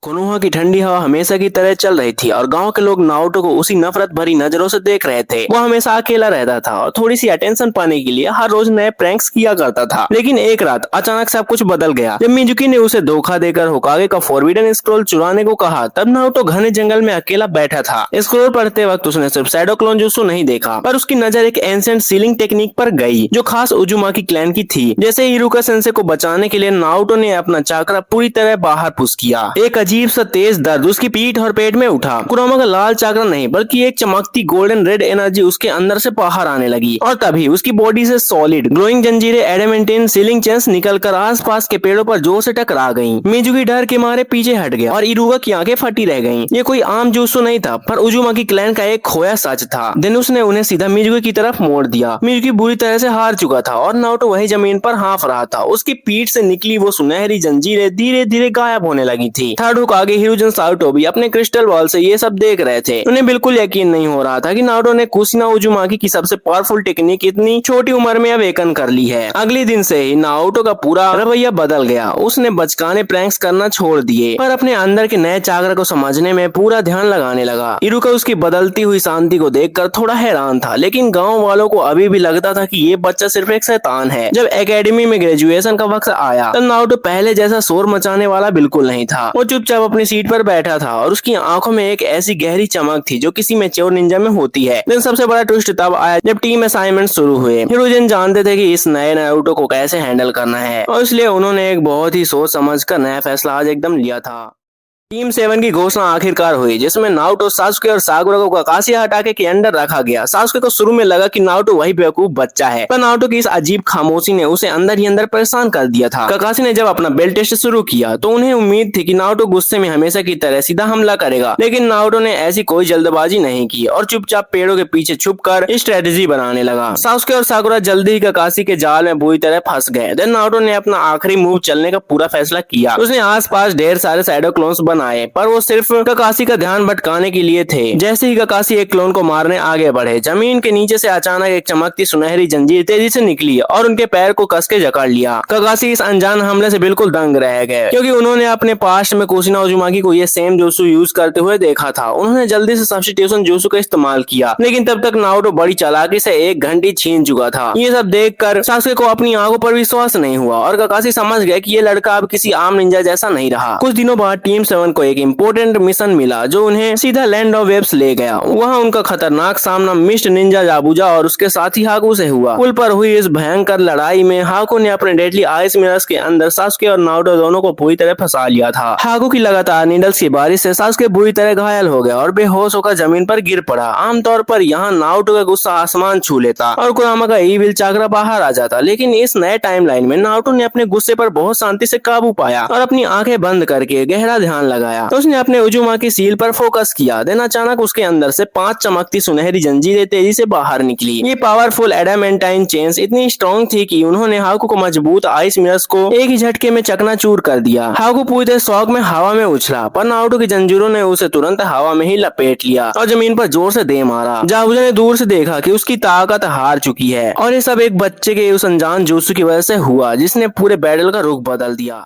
Konoha की ठंडी हवा हमेशा की तरह चल रही थी और गांव के लोग नारुतो को उसी नफरत भरी नजरों से देख रहे थे। वो हमेशा अकेला रहता था और थोड़ी सी अटेंशन पाने के लिए हर रोज नए प्रैंक्स किया करता था। लेकिन एक रात अचानक सब कुछ बदल गया जब मिजुकी ने उसे धोखा देकर होकागे का फॉरबिडन स्क्रोल चुराने को कहा। तब नारुतो घने जंगल में अकेला बैठा था। स्क्रोल पढ़ते वक्त उसने सिर्फ शैडो क्लोन जुत्सु नहीं देखा, पर उसकी नजर एक एंशिएंट सीलिंग टेक्निक पर गई जो खास उजुमाकी क्लैन की थी। जैसे इरुका सेंसे को बचाने के लिए नारुतो ने अपना चाकरा पूरी तरह बाहर पुश किया। एक अजीब सा तेज दर्द उसकी पीठ और पेट में उठा। कुरोमा का लाल चाकरा नहीं बल्कि एक चमकती गोल्डन रेड एनर्जी उसके अंदर से बाहर आने लगी और तभी उसकी बॉडी से सॉलिड ग्लोइंग जंजीरें एडामेंटिन सीलिंग चेंस निकलकर आसपास के पेड़ों पर जोर से टकरा गईं। मिजुकी डर के मारे पीछे हट गया और इरुका की आंखें फटी रह गईं। ये कोई आम जुत्सु नहीं था, पर उजुमाकी क्लैन का एक खोया सच था। देन उसने उन्हें सीधा मिजुकी की तरफ मोड़ दिया। मिजुकी बुरी तरह से हार चुका था और नारुतो वही जमीन पर हाँफ रहा था। उसकी पीठ से निकली वो सुनहरी जंजीरें धीरे धीरे गायब होने लगी थी। थर्ड होकागे हिरुजन सारुतो भी अपने क्रिस्टल बॉल से ये सब देख रहे थे। उन्हें बिल्कुल यकीन नहीं हो रहा था कि नारुतो ने कुशिना उजुमाकी की सबसे पावरफुल टेक्निक इतनी छोटी उम्र में अवेकन कर ली है। अगले दिन से ही नारुतो का पूरा रवैया बदल गया। उसने बचकाने प्रैंक्स करना छोड़ दिए पर अपने अंदर के नए चाकरा को समझने में पूरा ध्यान लगाने लगा। इरुका उसकी बदलती हुई शांति को देखकर थोड़ा हैरान था, लेकिन गाँव वालों को अभी भी लगता था कि ये बच्चा सिर्फ एक शैतान है। जब एकेडमी में ग्रेजुएशन का वक्त आया तब नारुतो पहले जैसा शोर मचाने वाला बिल्कुल नहीं था। वो चुपचाप अपनी सीट पर बैठा था और उसकी आंखों में एक ऐसी गहरी चमक थी जो किसी मैच्योर निंजा में होती है। लेकिन सबसे बड़ा ट्विस्ट तब आया जब टीम असाइनमेंट शुरू हुए। हिरुजन जानते थे कि इस नए नारुतो को कैसे हैंडल करना है और इसलिए उन्होंने एक बहुत ही सोच समझ कर नया फैसला आज एकदम लिया था। टीम 7 की घोषणा आखिरकार हुई जिसमें नारुतो, सासुके और साकुरा को काकाशी हटाके के अंडर रखा गया। सासुके को शुरू में लगा कि नारुतो वही बेवकूफ बच्चा है, पर नारुतो की इस अजीब खामोशी ने उसे अंदर ही अंदर परेशान कर दिया था। काकाशी ने जब अपना बेल्ट टेस्ट शुरू किया तो उन्हें उम्मीद थी कि नारुतो गुस्से में हमेशा की तरह सीधा हमला करेगा, लेकिन नारुतो ने ऐसी कोई जल्दबाजी नहीं की और चुपचाप पेड़ों के पीछे छुपकर स्ट्रेटेजी बनाने लगा। सासुके और साकुरा जल्दी ही काकाशी के जाल में बुरी तरह फंस गए। देन नारुतो ने अपना आखिरी मूव चलने का पूरा फैसला किया। उसने आसपास ढेर सारे शैडो क्लोन्स बनाए पर वो सिर्फ काकाशी का ध्यान भटकाने के लिए थे। जैसे ही काकाशी एक क्लोन को मारने आगे बढ़े, जमीन के नीचे से अचानक एक चमकती सुनहरी जंजीर तेजी से निकली और उनके पैर को कस के जकड़ लिया। काकाशी इस अनजान हमले से बिल्कुल दंग रह गए क्योंकि उन्होंने अपने पास्ट में कुशिना उजुमाकी को ये सेम जुत्सु यूज करते हुए देखा था। उन्होंने जल्दी से सब्स्टिट्यूशन जुत्सु का इस्तेमाल किया, लेकिन तब तक नारुतो बड़ी चालाकी से एक घंटी छीन चुका था। ये सब देखकर सासुके को अपनी आंखों पर विश्वास नहीं हुआ और काकाशी समझ गए कि ये लड़का अब किसी आम निंजा जैसा नहीं रहा। कुछ दिनों बाद टीम 7 को एक इम्पोर्टेंट मिशन मिला जो उन्हें सीधा लैंड ऑफ वेब्स ले गया। वहाँ उनका खतरनाक सामना मिस्ट निंजा जाबुजा और उसके साथी हाकू से हुआ। पुल पर हुई इस भयंकर लड़ाई में हाकू ने अपने डेडली आइस मिरर्स के अंदर सासुके और नारुतो दोनों को पूरी तरह फंसा लिया था। हाकू की लगातार नीडल्स की बारिश से सासुके बुरी तरह घायल हो गया और बेहोश होकर जमीन पर गिर पड़ा। आमतौर पर यहाँ नारुतो का गुस्सा आसमान छू लेता और कुरामा का ईविल चाकरा बाहर आ जाता, लेकिन इस नए टाइमलाइन में नारुतो ने अपने गुस्से पर बहुत शांति से काबू पाया और अपनी आंखें बंद करके गहरा ध्यान लगाया। तो उसने अपने उजुमाकी सील पर फोकस किया। देन अचानक उसके अंदर से 5 चमकती सुनहरी जंजीरें तेजी से बाहर निकली। ये पावरफुल एडामेंटाइन चेन्स इतनी स्ट्रॉन्ग थी कि उन्होंने हाकू को मजबूत आइस मिरर्स को एक ही झटके में चकनाचूर कर दिया। हाकू पूरी तरह शॉक में हवा में उछला, पर नारुतो की जंजीरों ने उसे तुरंत हवा में ही लपेट लिया और जमीन पर जोर से दे मारा। जाबुजा ने दूर से देखा कि उसकी ताकत हार चुकी है और ये सब एक बच्चे के उस अनजान जुत्सु की वजह से हुआ जिसने पूरे बैटल का रुख बदल दिया।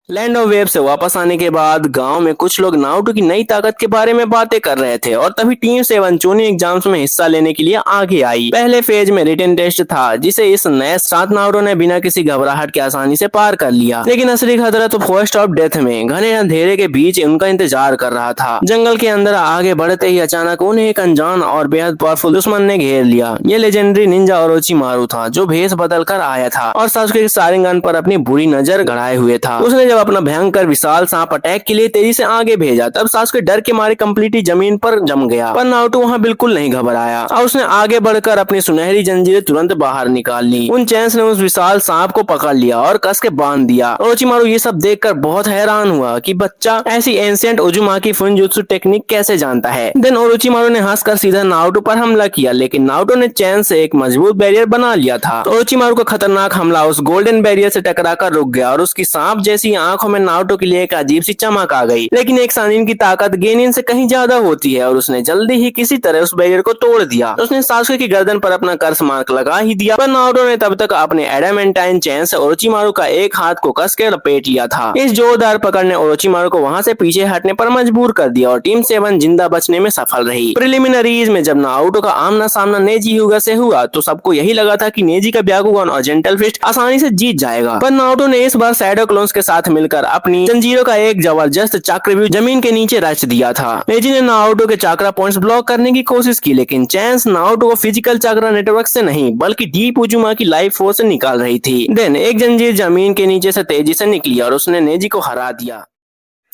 लैंड ऑफ वेव से वापस आने के बाद गांव में कुछ लोग नारुतो की नई ताकत के बारे में बातें कर रहे थे और तभी टीम 7 चोनी एग्जाम्स में हिस्सा लेने के लिए आगे आई। पहले फेज में रिटन टेस्ट था जिसे इस नए साथ नारुतो ने बिना किसी घबराहट के आसानी से पार कर लिया, लेकिन असली खतरा तो फर्स्ट ऑफ डेथ में घने अंधेरे के बीच उनका इंतजार कर रहा था। जंगल के अंदर आगे बढ़ते ही अचानक उन्हें एक अनजान और बेहद पावरफुल दुश्मन ने घेर लिया। ये लेजेंडरी निंजा ओरोचिमारू था जो भेष बदल कर आया था और सासुके के शारिंगन पर अपनी बुरी नजर गड़ाए हुए था। उसने जब अपना भयंकर विशाल सांप अटैक के लिए तेजी से आगे भेजा तब सासुके डर के मारे कंप्लीटली जमीन पर जम गया, पर नारुतो वहाँ बिल्कुल नहीं घबराया और उसने आगे बढ़कर अपनी सुनहरी जंजीरें तुरंत बाहर निकाल ली। उन चेन्स ने उस विशाल सांप को पकड़ लिया और कस के बांध दिया। ओरोचिमारू ये सब देखकर बहुत हैरान हुआ कि बच्चा ऐसी एंशिएंट उजुमाकी फुनजुत्सु टेक्निक कैसे जानता है। देन ओरोचिमारू ने हंसकर सीधा नारुतो पर हमला किया, लेकिन नारुतो ने चेन से एक मजबूत बैरियर बना लिया था। ओरोचिमारू का खतरनाक हमला उस गोल्डन बैरियर से टकराकर रुक गया और उसकी सांप जैसी आंखों में नारुतो के लिए एक अजीब सी चमक आ गई। लेकिन एक सानिन की ताकत गेनिन से कहीं ज्यादा होती है और उसने जल्दी ही किसी तरह उस बैरियर को तोड़ दिया। उसने सासुके की गर्दन पर अपना कर्स मार्क लगा ही दिया, पर नारुतो ने तब तक अपने एडामेंटाइन चेन से ओरोचिमारू का एक हाथ को कस के लपेट लिया था। इस जोरदार पकड़ ने ओरोचिमारू को वहां से पीछे हटने पर मजबूर कर दिया और टीम 7 जिंदा बचने में सफल रही। प्रिलिमिनरीज में जब नारुतो का आमना सामना नेजी हुगा से हुआ तो सबको यही लगा था कि नेजी का ब्याकुगन और जेंटल फिस्ट आसानी से जीत जाएगा, पर नारुतो ने इस बार शैडो क्लोन्स के साथ मिलकर अपनी जंजीरों का एक जबरदस्त चक्रव्यूह जमीन के नीचे रच दिया था। नेजी ने नारुतो के चक्रा पॉइंट्स ब्लॉक करने की कोशिश की, लेकिन चैंस नारुतो को फिजिकल चक्रा नेटवर्क से नहीं बल्कि डीप उजुमा की लाइफ फोर्स से निकाल रही थी। देन एक जंजीर जमीन के नीचे से तेजी से निकली और उसने नेजी को हरा दिया।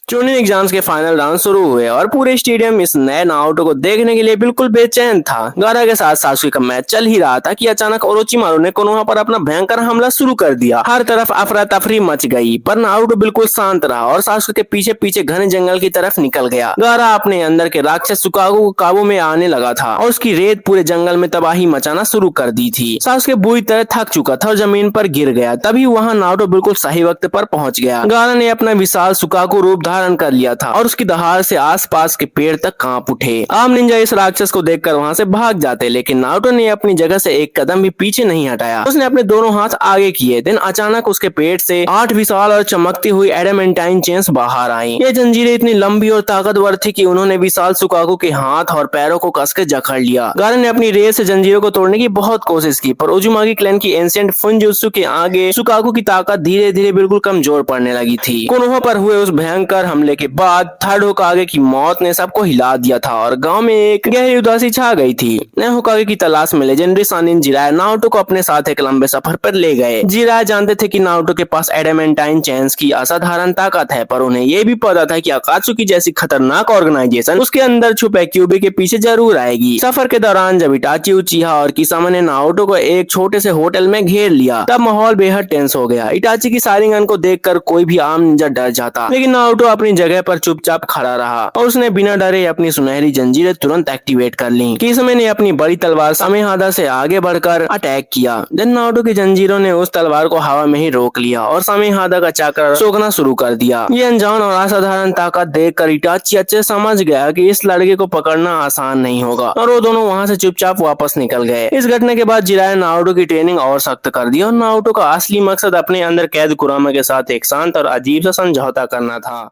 चुनिंग एग्जाम्स के फाइनल राउंड शुरू हुए और पूरे स्टेडियम इस नए नारुतो को देखने के लिए बिल्कुल बेचैन था। गारा के साथ सासुके का मैच चल ही रहा था कि अचानक ओरोचिमारू ने कोनोहा पर अपना भयंकर हमला शुरू कर दिया। हर तरफ अफरा तफरी मच गई, पर नारुतो बिल्कुल शांत रहा और सासुके के पीछे पीछे घने जंगल की तरफ निकल गया। गारा अपने अंदर के राक्षस सुकागु को काबू में आने लगा था और उसकी रेत पूरे जंगल में तबाही मचाना शुरू कर दी थी। सासुके बुरी तरह थक चुका था और जमीन पर गिर गया। तभी वहाँ नारुतो बिल्कुल सही वक्त पर पहुंच गया। गारा ने अपना विशाल सुकागु रूप धारण कर लिया था और उसकी दहाड़ से आसपास के पेड़ तक कांप उठे। आम निंजा इस राक्षस को देखकर वहां से भाग जाते, लेकिन नारुतो ने अपनी जगह से एक कदम भी पीछे नहीं हटाया। उसने अपने दोनों हाथ आगे किए। देन अचानक उसके पेट से 8 विशाल और चमकती हुई एडामेंटाइन चेन्स बाहर आई। ये जंजीरें इतनी लंबी और ताकतवर थी कि उन्होंने विशाल सुकागु के हाथ और पैरों को कसके जकड़ लिया। गारा ने अपनी रेस से जंजीरों को तोड़ने की बहुत कोशिश की, पर उजुमागी क्लैन की एंशिएंट फुनजुत्सु के आगे सुकागु की ताकत धीरे धीरे बिल्कुल कमजोर पड़ने लगी थी। कोनोहा पर हुए उस भयंकर हमले के बाद थर्ड होकागे की मौत ने सबको हिला दिया था और गांव में एक गहरी उदासी छा गई थी। नए होकागे की तलाश में लेजेंडरी सानिन जिराय नारुतो को अपने साथ एक लंबे सफर पर ले गए। जिराय जानते थे कि नारुतो के पास एडामेंटाइन चेन्स की असाधारण ताकत है, पर उन्हें यह भी पता था कि अकात्सुकी जैसी खतरनाक ऑर्गेनाइजेशन उसके अंदर छुपे क्यूबी के पीछे जरूर आएगी। सफर के दौरान जब इटाची उचिहा और किसामा ने नारुतो को एक छोटे से होटल में घेर लिया, तब माहौल बेहद टेंस हो गया। इटाची की सारिंगन को देखकर कोई भी आम निंजा डर जाता, लेकिन नारुतो अपनी जगह पर चुपचाप खड़ा रहा और उसने बिना डरे अपनी सुनहरी जंजीरें तुरंत एक्टिवेट कर ली। किसमे ने अपनी बड़ी तलवार सामेहादा से आगे बढ़कर अटैक किया। देन नारुतो की जंजीरों ने उस तलवार को हवा में ही रोक लिया और सामेहादा का चक्र सोखना शुरू कर दिया। ये अनजान और असाधारण ताकत देखकर इटाची अच्छे समझ गया कि इस लड़के को पकड़ना आसान नहीं होगा और वो दोनों वहां से चुपचाप वापस निकल गए। इस घटना के बाद जिराय ने नारुतो की ट्रेनिंग और सख्त कर दी और नारुतो का असली मकसद अपने अंदर कैद कुरामा के साथ एक शांत और अजीब सा समझौता करना था।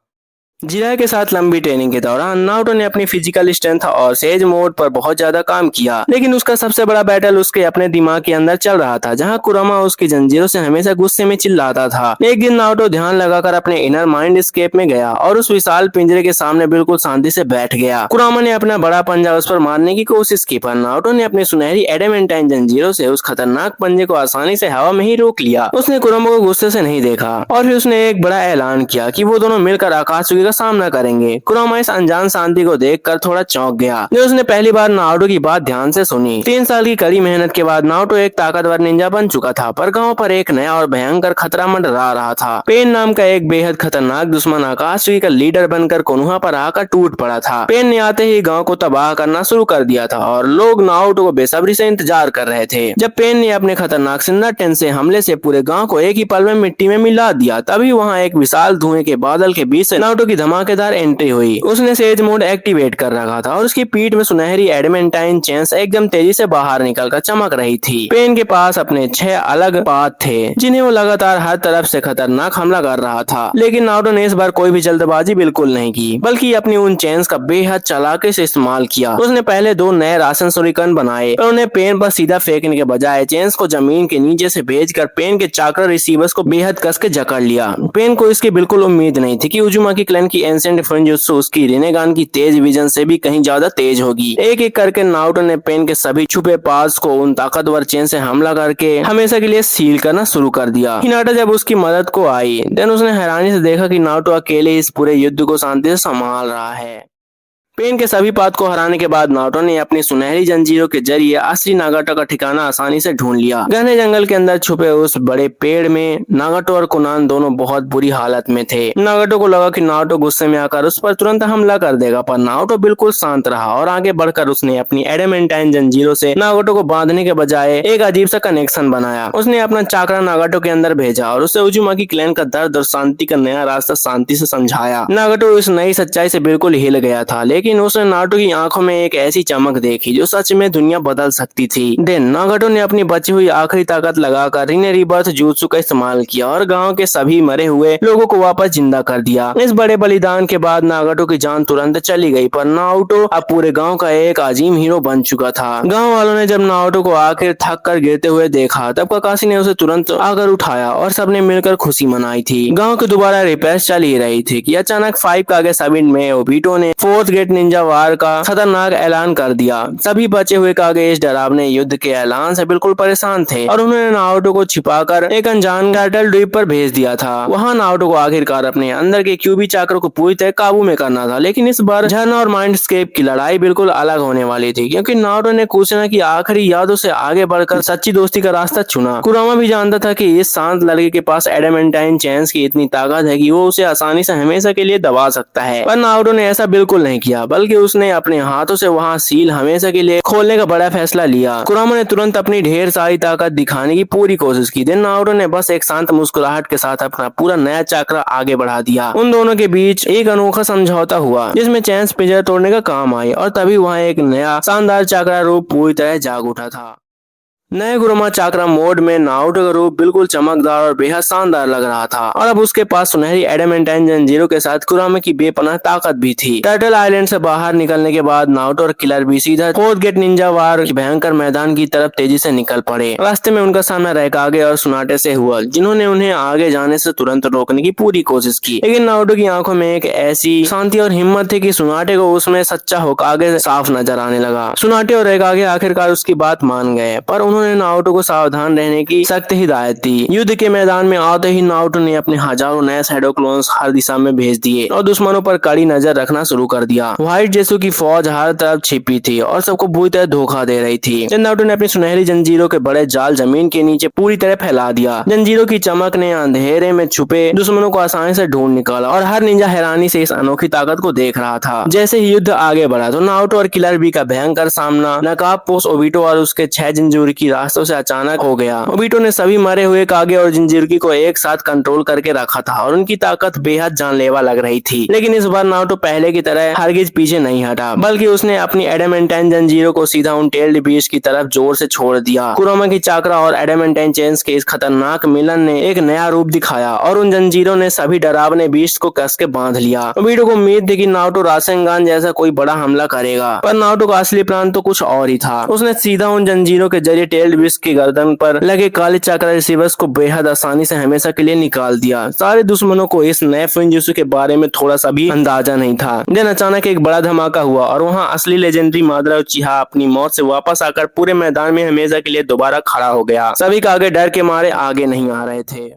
जिराय के साथ लंबी ट्रेनिंग के दौरान नारुतो ने अपनी फिजिकल स्ट्रेंथ और सेज मोड पर बहुत ज्यादा काम किया, लेकिन उसका सबसे बड़ा बैटल उसके अपने दिमाग के अंदर चल रहा था, जहां कुरामा उसकी जंजीरों से हमेशा गुस्से में चिल्लाता था। एक दिन नारुतो ध्यान लगाकर अपने इनर माइंड स्केप में गया और उस विशाल पिंजरे के सामने बिल्कुल शांति से बैठ गया। कुरामा ने अपना बड़ा पंजा उस पर मारने की कोशिश की, पर नारुतो ने अपनी सुनहरी एडामेंटाइन जंजीरों से उस खतरनाक पंजे को आसानी से हवा में ही रोक लिया। उसने कुरामा को गुस्से से नहीं देखा और फिर उसने एक बड़ा ऐलान किया कि वो दोनों मिलकर आकात्सुकी का सामना करेंगे। कुरामा इस अनजान शांति को देखकर थोड़ा चौंक गया, जो उसने पहली बार नारुतो की बात ध्यान से सुनी। 3 साल की कड़ी मेहनत के बाद नारुतो एक ताकतवर निंजा बन चुका था, पर गांव पर एक नया और भयंकर खतरा मंडरा रहा था। पेन नाम का एक बेहद खतरनाक दुश्मन आकात्सुकी का लीडर बनकर कोनोहा पर आकर टूट पड़ा था। पेन ने आते ही गाँव को तबाह करना शुरू कर दिया था और लोग नारुतो को बेसब्री से इंतजार कर रहे थे। जब पेन ने अपने खतरनाक सिंदर टेन से हमले से पूरे गाँव को एक ही पल में मिट्टी में मिला दिया, तभी वहाँ एक विशाल धुएं के बादल के बीच से नारुतो की धमाकेदार एंट्री हुई। उसने सेज मोड एक्टिवेट कर रखा था और उसकी पीठ में सुनहरी एडामेंटाइन चेन्स एकदम तेजी से बाहर निकलकर चमक रही थी। पेन के पास अपने 6 अलग पाथ थे, जिन्हें वो लगातार हर तरफ से खतरनाक हमला कर रहा था। लेकिन नारुतो ने इस बार कोई भी जल्दबाजी बिल्कुल नहीं की, बल्कि अपनी उन चेन्स का बेहद चालाकी से इस्तेमाल किया। उसने पहले 2 नए राशन सुरिकन बनाए, पर उन्हें पेन पर सीधा फेंकने के बजाय चेन्स को जमीन के नीचे से भेजकर पेन के चाकर रिसीवर्स को बेहद कस के जकड़ लिया। पेन को इसकी बिल्कुल उम्मीद नहीं थी कि उजुमाकी क्लैन की एंशिएंट फुनजुत्सु उसकी रिनेगान की तेज विजन से भी कहीं ज्यादा तेज होगी। एक एक करके नारुतो ने पेन के सभी छुपे पास को उन ताकतवर चेन से हमला करके हमेशा के लिए सील करना शुरू कर दिया। हिनाटा जब उसकी मदद को आई, देन उसने हैरानी से देखा कि नारुतो अकेले इस पूरे युद्ध को शांति से संभाल रहा है। पेन के सभी पात को हराने के बाद नारुतो ने अपनी सुनहरी जंजीरों के जरिए असली नागाटो का ठिकाना आसानी से ढूंढ लिया। घने जंगल के अंदर छुपे उस बड़े पेड़ में नागाटो और कुनान दोनों बहुत बुरी हालत में थे। नागाटो को लगा कि नारुतो गुस्से में आकर उस पर तुरंत हमला कर देगा, पर नारुतो बिल्कुल शांत रहा और आगे बढ़कर उसने अपनी एडामेंटाइन जंजीरों से नागाटो को बांधने के बजाय एक अजीब सा कनेक्शन बनाया। उसने अपना चाकरा नागाटो के अंदर भेजा और उसे उजुमाकी क्लैन का दर्द और शांति का नया रास्ता शांति से समझाया। नागाटो इस नई सच्चाई से बिल्कुल हिल गया था, लेकिन उसने नारुतो की आंखों में एक ऐसी चमक देखी जो सच में दुनिया बदल सकती थी। देन नागाटो ने अपनी बची हुई आखिरी ताकत लगाकर रीने रीबर्थ jutsu का इस्तेमाल किया और गांव के सभी मरे हुए लोगों को वापस जिंदा कर दिया। इस बड़े बलिदान के बाद नागाटो की जान तुरंत चली गई, पर नारुतो अब पूरे गांव का एक अजीम हीरो बन चुका था। गांव वालों ने जब नारुतो को आखिर थक कर गिरते हुए देखा, तब काकाशी ने उसे तुरंत आकर उठाया और सबने मिलकर खुशी मनाई थी। गांव के दोबारा रिपेयर्स चल ही रही थी कि अचानक 5 कागे समिट में ओबिटो ने 4th ग्रेट निंजा वार का खतरनाक ऐलान कर दिया। सभी बचे हुए कागे इस डरावने युद्ध के ऐलान से बिल्कुल परेशान थे और उन्होंने नारुतो को छिपाकर एक अनजान कैटल द्वीप पर भेज दिया था। वहां नारुतो को आखिरकार अपने अंदर के क्यूबी चाकर को पूरी तरह काबू में करना था, लेकिन इस बार झरना और माइंडस्केप की लड़ाई बिल्कुल अलग होने वाली थी, क्योंकि नारुतो ने कुसुना की आखिरी यादों से आगे बढ़कर सच्ची दोस्ती का रास्ता चुना। कुरामा भी जानता था कि इस शांत लड़के के पास एडामेंटाइन चेन्स की इतनी ताकत है कि वो उसे आसानी से हमेशा के लिए दबा सकता है, पर नारुतो ने ऐसा बिल्कुल नहीं किया, बल्कि उसने अपने हाथों से वहां सील हमेशा के लिए खोलने का बड़ा फैसला लिया। कुरामा ने तुरंत अपनी ढेर सारी ताकत दिखाने की पूरी कोशिश की। देन नारुतो ने बस एक शांत मुस्कुराहट के साथ अपना पूरा नया चक्र आगे बढ़ा दिया। उन दोनों के बीच एक अनोखा समझौता हुआ जिसमें चेन्स पिंजरा तोड़ने का काम आई, और तभी वहाँ एक नया शानदार चक्रा रूप पूरी तरह जाग उठा था। नए कुरोमा चाकरा मोड में नारुतो का रूप बिल्कुल चमकदार और बेहद शानदार लग रहा था, और अब उसके पास सुनहरी एडामेंटाइन जंजीरों के साथ कुरामा की बेपनाह ताकत भी थी। टर्टल आइलैंड से बाहर निकलने के बाद नारुतो और किलर भी सीधा 4th गेट निंजा वार के भयंकर मैदान की तरफ तेजी से निकल पड़े। रास्ते में उनका सामना रैकागे और सुनाटे से हुआ, जिन्होंने उन्हें आगे जाने से तुरंत रोकने की पूरी कोशिश की, लेकिन नारुतो की आंखों में एक ऐसी शांति और हिम्मत थी कि सुनाटे को उसमें सच्चा होकागे साफ नजर आने लगा। सुनाटे और रैकागे आखिरकार उसकी बात मान गए, पर उन्होंने नारुतो को सावधान रहने की सख्त हिदायत दी। युद्ध के मैदान में आते ही नारुतो ने अपने हजारों नए शैडो क्लोन्स हर दिशा में भेज दिए और दुश्मनों पर कड़ी नजर रखना शुरू कर दिया। व्हाइट जेसु की फौज हर तरफ छिपी थी और सबको बुरी तरह धोखा दे रही थी। जब नारुतो ने अपनी सुनहरी जंजीरों के बड़े जाल जमीन के नीचे पूरी तरह फैला दिया। जंजीरों की चमक ने अंधेरे में छुपे दुश्मनों को आसानी से ढूंढ निकाला और हर निंजा हैरानी से इस अनोखी ताकत को देख रहा था। जैसे ही युद्ध आगे बढ़ा तो नारुतो और किलर बी का भयंकर सामना नकाबपोश ओबिटो और उसके 6 जिंजूरी की रास्तों से अचानक हो गया। ओबिटो ने सभी मरे हुए कागे और जिंजीरकी को एक साथ कंट्रोल करके रखा था और उनकी ताकत बेहद जानलेवा लग रही थी, लेकिन इस बार नारुतो पहले की तरह हरगिज पीछे नहीं हटा, बल्कि उसने अपनी एडामेंटाइन जंजीरों को सीधा उन टेल्ड बीस्ट की तरफ जोर से छोड़ दिया। कुरोमा की चाकरा और एडामेंटाइन चेन्स के इस खतरनाक मिलन ने एक नया रूप दिखाया और उन जंजीरों ने सभी डरावने बीस्ट को कस के बांध लिया। ओबिटो को उम्मीद थी कि नारुतो रासेंगान जैसा कोई बड़ा हमला करेगा, पर नारुतो का असली प्लान तो कुछ और ही था। उसने सीधा उन जंजीरों के जरिए टेल्ड बीस्ट की गर्दन पर लगे काले चाकरा रिसीवर्स को बेहद आसानी से हमेशा के लिए निकाल दिया। सारे दुश्मनों को इस नए फुंजुत्सु के बारे में थोड़ा सा भी अंदाजा नहीं था। देन अचानक एक बड़ा धमाका हुआ और वहाँ असली लेजेंडरी मादरा उचिहा अपनी मौत से वापस आकर पूरे मैदान में हमेशा के लिए दोबारा खड़ा हो गया। सभी कागे डर के मारे आगे नहीं आ रहे थे।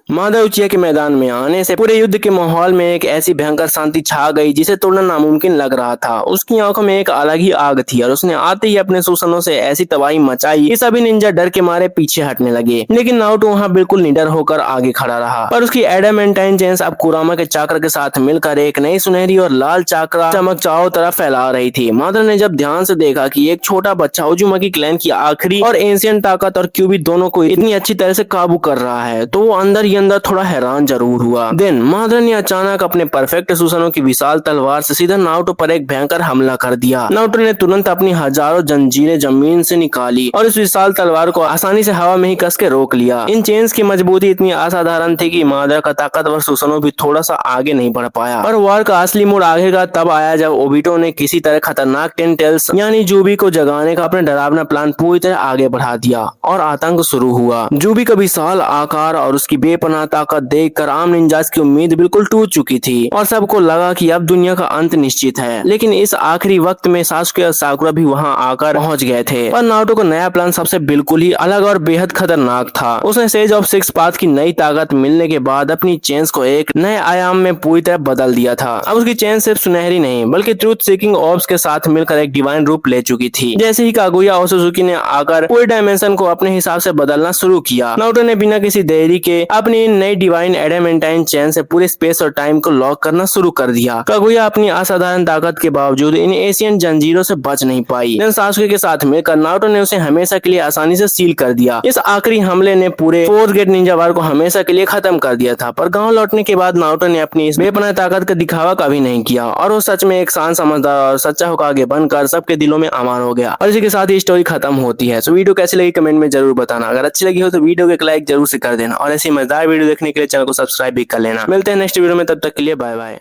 मादा उचिया के मैदान में आने से पूरे युद्ध के माहौल में एक ऐसी भयंकर शांति छा गई जिसे तोड़ना नामुमकिन लग रहा था। उसकी आंखों में एक अलग ही आग थी और उसने आते ही अपने सुसनों से ऐसी तबाही मचाई कि सभी निंजा डर के मारे पीछे हटने लगे, लेकिन नारुतो वहां बिल्कुल निडर होकर आगे खड़ा रहा। पर उसकी एडामेंटाइन चेन्स अब कुरामा के चाकर के साथ मिलकर एक नई सुनहरी और लाल चाकरा चमक चारों तरफ फैला रही थी। मादर ने जब ध्यान से देखा कि एक छोटा बच्चा उजुमाकी क्लैन की आखिरी और एंशिएंट ताकत और क्यूबी दोनों को इतनी अच्छी तरह से काबू कर रहा है, तो वो अंदर थोड़ा हैरान जरूर हुआ। देन मादर ने अचानक अपने परफेक्ट सुसनों की विशाल तलवार से सीधा नारुतो पर एक भयंकर हमला कर दिया। नारुतो ने तुरंत अपनी हजारों जंजीरें जमीन से निकाली और इस विशाल तलवार को आसानी से हवा में ही कस के रोक लिया। इन चेन्स की मजबूती इतनी असाधारण थी कि मादर का ताकतवर सुसनों भी थोड़ा सा आगे नहीं बढ़ पाया। पर वार का असली मोड़ आगेगा तब आया जब ओबिटो ने किसी तरह खतरनाक टेंटेल्स यानी जूबी को जगाने का अपना डरावना प्लान पूरी तरह आगे बढ़ा दिया और आतंक शुरू हुआ। जूबी का विशाल आकार और उसकी बेपनाह बेपनाह ताकत देखकर आम निंजास की उम्मीद बिल्कुल टूट चुकी थी और सबको लगा कि अब दुनिया का अंत निश्चित है। लेकिन इस आखिरी वक्त में सासुके और साकुरा भी वहां आकर पहुंच गए थे, पर नारुतो को नया प्लान सबसे बिल्कुल ही अलग और बेहद खतरनाक था। उसने सेज ऑफ सिक्स पाथ की नई ताकत मिलने के बाद अपनी चेन्स को एक नए आयाम में पूरी तरह बदल दिया था। अब उसकी चेन सिर्फ सुनहरी नहीं बल्कि ट्रूथ सीकिंग ऑर्ब्स के साथ मिलकर एक डिवाइन रूप ले चुकी थी। जैसे ही कागुया और सुजुकी ने आकर पूरे डायमेंशन को अपने हिसाब से बदलना शुरू किया, नारुतो ने बिना किसी देरी के अपनी नई डिवाइन एडामेंटाइन चेन से पूरे स्पेस और टाइम को लॉक करना शुरू कर दिया। कागुया अपनी असाधारण ताकत के बावजूद इन एशियन जंजीरों से बच नहीं पाई, लेकिन सासुके के साथ मिलकर नारुतो ने उसे हमेशा के लिए आसानी से सील कर दिया। इस आखिरी हमले ने पूरे फोर्थ गेट निंजा वार को हमेशा के लिए खत्म कर दिया था। पर गांव लौटने के बाद नारुतो ने अपनी इस बेपनाह ताकत का दिखावा कभी नहीं किया और वो सच में एक शांत, समझदार और सच्चा होकागे बनकर सबके दिलों में अमर हो गया। और इसी के साथ ही स्टोरी खत्म होती है। तो वीडियो कैसी लगी कमेंट में जरूर बताना। अगर अच्छी लगी हो तो वीडियो को एक लाइक जरूर से कर देना और ऐसी मजेदार वीडियो देखने के लिए चैनल को सब्सक्राइब भी कर लेना। मिलते हैं नेक्स्ट वीडियो में, तब तक के लिए बाय बाय।